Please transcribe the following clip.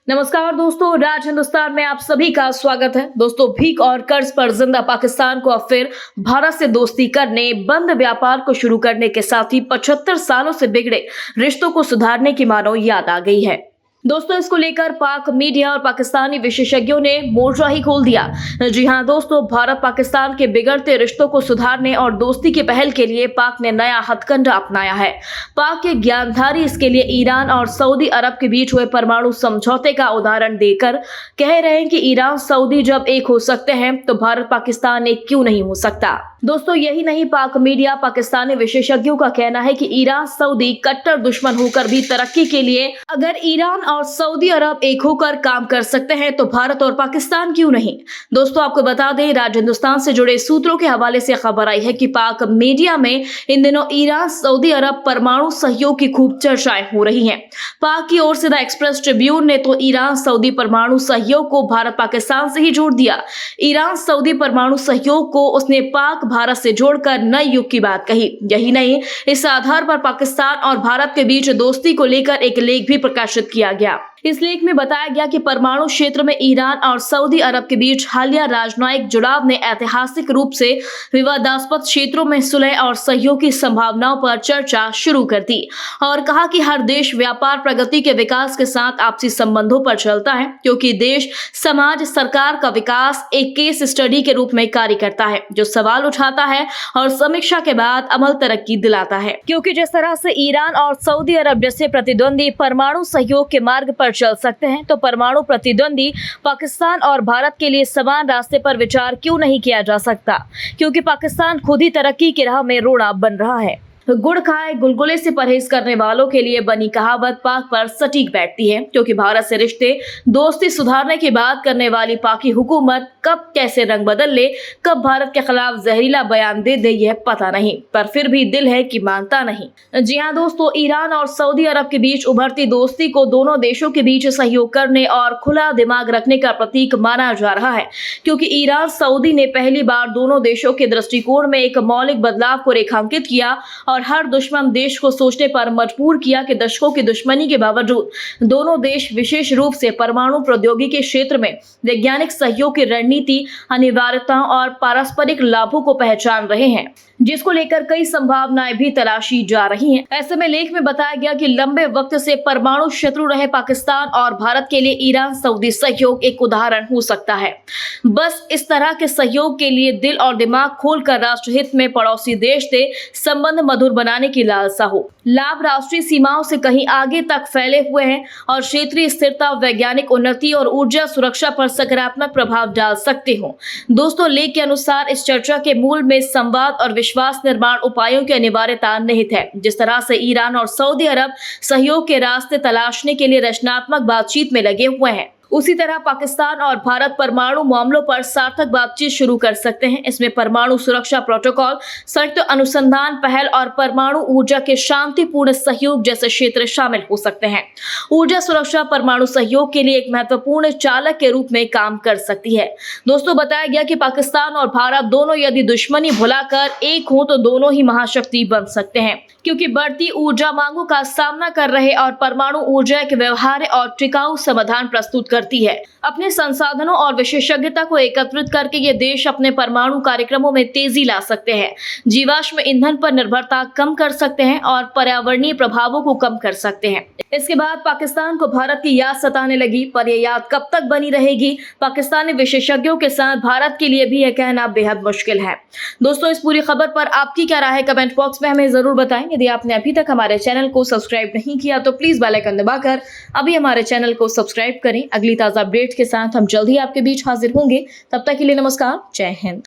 नमस्कार दोस्तों, राज हिंदुस्तान में आप सभी का स्वागत है। दोस्तों, भीख और कर्ज पर जिंदा पाकिस्तान को अब फिर भारत से दोस्ती करने, बंद व्यापार को शुरू करने के साथ ही 75 सालों से बिगड़े रिश्तों को सुधारने की मानो याद आ गई है। दोस्तों, इसको लेकर पाक मीडिया और पाकिस्तानी विशेषज्ञों ने मोर्चा ही खोल दिया। जी हां दोस्तों, भारत पाकिस्तान के बिगड़ते रिश्तों को सुधारने और दोस्ती की पहल के लिए पाक ने नया हथकंडा अपनाया है। पाक के ज्ञानधारी इसके लिए ईरान और सऊदी अरब के बीच हुए परमाणु समझौते का उदाहरण देकर कह रहे हैं कि ईरान सऊदी जब एक हो सकते हैं तो भारत पाकिस्तान एक क्यों नहीं हो सकता। दोस्तों, यही नहीं, पाक मीडिया पाकिस्तानी विशेषज्ञों का कहना है कि ईरान सऊदी कट्टर दुश्मन होकर भी तरक्की के लिए अगर ईरान और सऊदी अरब एक होकर काम कर सकते हैं तो भारत और पाकिस्तान क्यों नहीं। दोस्तों, आपको बता दें, राज हिंदुस्तान से जुड़े सूत्रों के हवाले से खबर आई है कि पाक मीडिया में इन दिनों ईरान सऊदी अरब परमाणु सहयोग की खूब चर्चाएं हो रही हैं। पाक की ओर से द एक्सप्रेस ट्रिब्यून ने तो ईरान सऊदी परमाणु सहयोग को भारत पाकिस्तान से ही जोड़ दिया। ईरान सऊदी परमाणु सहयोग को उसने पाक भारत से जोड़कर नए युग की बात कही। यही नहीं, इस आधार पर पाकिस्तान और भारत के बीच दोस्ती को लेकर एक लेख भी प्रकाशित किया गया। इस लेख में बताया गया कि परमाणु क्षेत्र में ईरान और सऊदी अरब के बीच हालिया राजनयिक जुड़ाव ने ऐतिहासिक रूप से विवादास्पद क्षेत्रों में सुलह और सहयोग की संभावनाओं पर चर्चा शुरू कर दी और कहा कि हर देश व्यापार प्रगति के विकास के साथ आपसी संबंधों पर चलता है, क्योंकि देश, समाज, सरकार का विकास एक केस स्टडी के रूप में कार्य करता है जो सवाल उठाता है और समीक्षा के बाद अमल तरक्की दिलाता है। क्योंकि जिस तरह से ईरान और सऊदी अरब जैसे प्रतिद्वंदी परमाणु सहयोग के मार्ग पर चल सकते हैं, तो परमाणु प्रतिद्वंदी पाकिस्तान और भारत के लिए समान रास्ते पर विचार क्यों नहीं किया जा सकता, क्योंकि पाकिस्तान खुद ही तरक्की की राह में रोड़ा बन रहा है। गुड़ खाए गुलगुले से परहेज करने वालों के लिए बनी कहावत पाक पर सटीक बैठती है, क्योंकि भारत से रिश्ते दोस्ती सुधारने की बात करने वाली पाकी हुकूमत कब कैसे रंग बदल ले, कब भारत के खिलाफ जहरीला बयान दे दे, यह पता नहीं, पर फिर भी दिल है कि मानता नहीं। जी हाँ दोस्तों, ईरान और सऊदी अरब के बीच उभरती दोस्ती को दोनों देशों के बीच सहयोग करने और खुला दिमाग रखने का प्रतीक माना जा रहा है, क्योंकि ईरान सऊदी ने पहली बार दोनों देशों के दृष्टिकोण में एक मौलिक बदलाव को रेखांकित किया और हर दुश्मन देश को सोचने पर मजबूर किया कि दशकों की दुश्मनी के बावजूद दोनों देश विशेष रूप से परमाणु प्रौद्योगिकी के क्षेत्र में वैज्ञानिक सहयोग की रणनीति, अनिवार्यताओं और पारस्परिक लाभों को पहचान रहे हैं, जिसको लेकर कई संभावनाएं भी तलाशी जा रही हैं। ऐसे में लेख में बताया गया कि लंबे वक्त से परमाणु शत्रु रहे पाकिस्तान और भारत के लिए ईरान सऊदी सहयोग एक उदाहरण हो सकता है। बस इस तरह के सहयोग के लिए दिल और दिमाग खोलकर राष्ट्रहित में पड़ोसी देश से संबंध मधुर बनाने की लालसा हो। लाभ राष्ट्रीय सीमाओं से कहीं आगे तक फैले हुए हैं और क्षेत्रीय स्थिरता, वैज्ञानिक उन्नति और ऊर्जा सुरक्षा पर सकारात्मक प्रभाव डाल सकते हो। दोस्तों, लेख के अनुसार इस चर्चा के मूल में संवाद और विश्वास निर्माण उपायों की अनिवार्यता निहित है। जिस तरह से ईरान और सऊदी अरब सहयोग के रास्ते तलाशने के लिए रचनात्मक बातचीत में लगे हुए हैं, उसी तरह पाकिस्तान और भारत परमाणु मामलों पर सार्थक बातचीत शुरू कर सकते हैं। इसमें परमाणु सुरक्षा प्रोटोकॉल, संयुक्त अनुसंधान पहल और परमाणु ऊर्जा के शांतिपूर्ण सहयोग जैसे क्षेत्र शामिल हो सकते हैं। ऊर्जा सुरक्षा परमाणु सहयोग के लिए एक महत्वपूर्ण चालक के रूप में काम कर सकती है। दोस्तों, बताया गया कि पाकिस्तान और भारत दोनों यदि दुश्मनी भुलाकर एक हो तो दोनों ही महाशक्ति बन सकते हैं, क्योंकि बढ़ती ऊर्जा मांगों का सामना कर रहे और परमाणु ऊर्जा एक व्यवहार्य और टिकाऊ समाधान प्रस्तुत करती है। अपने संसाधनों और विशेषज्ञता को एकत्रित करके ये देश अपने परमाणु कार्यक्रमों में तेजी ला सकते हैं, जीवाश्म ईंधन पर निर्भरता कम कर सकते हैं और पर्यावरणीय प्रभावों को कम कर सकते हैं। इसके बाद पाकिस्तान को भारत की याद सताने लगी, पर यह याद कब तक बनी रहेगी, पाकिस्तानी विशेषज्ञों के साथ भारत के लिए भी यह कहना बेहद मुश्किल है। दोस्तों, इस पूरी खबर पर आपकी क्या राय है, कमेंट बॉक्स में हमें जरूर बताएं। यदि आपने अभी तक हमारे चैनल को सब्सक्राइब नहीं किया तो प्लीज बेल आइकन दबाकर अभी हमारे चैनल को सब्सक्राइब करें। अगली ताजा अपडेट के साथ हम जल्द ही आपके बीच हाजिर होंगे। तब तक के लिए नमस्कार, जय हिंद।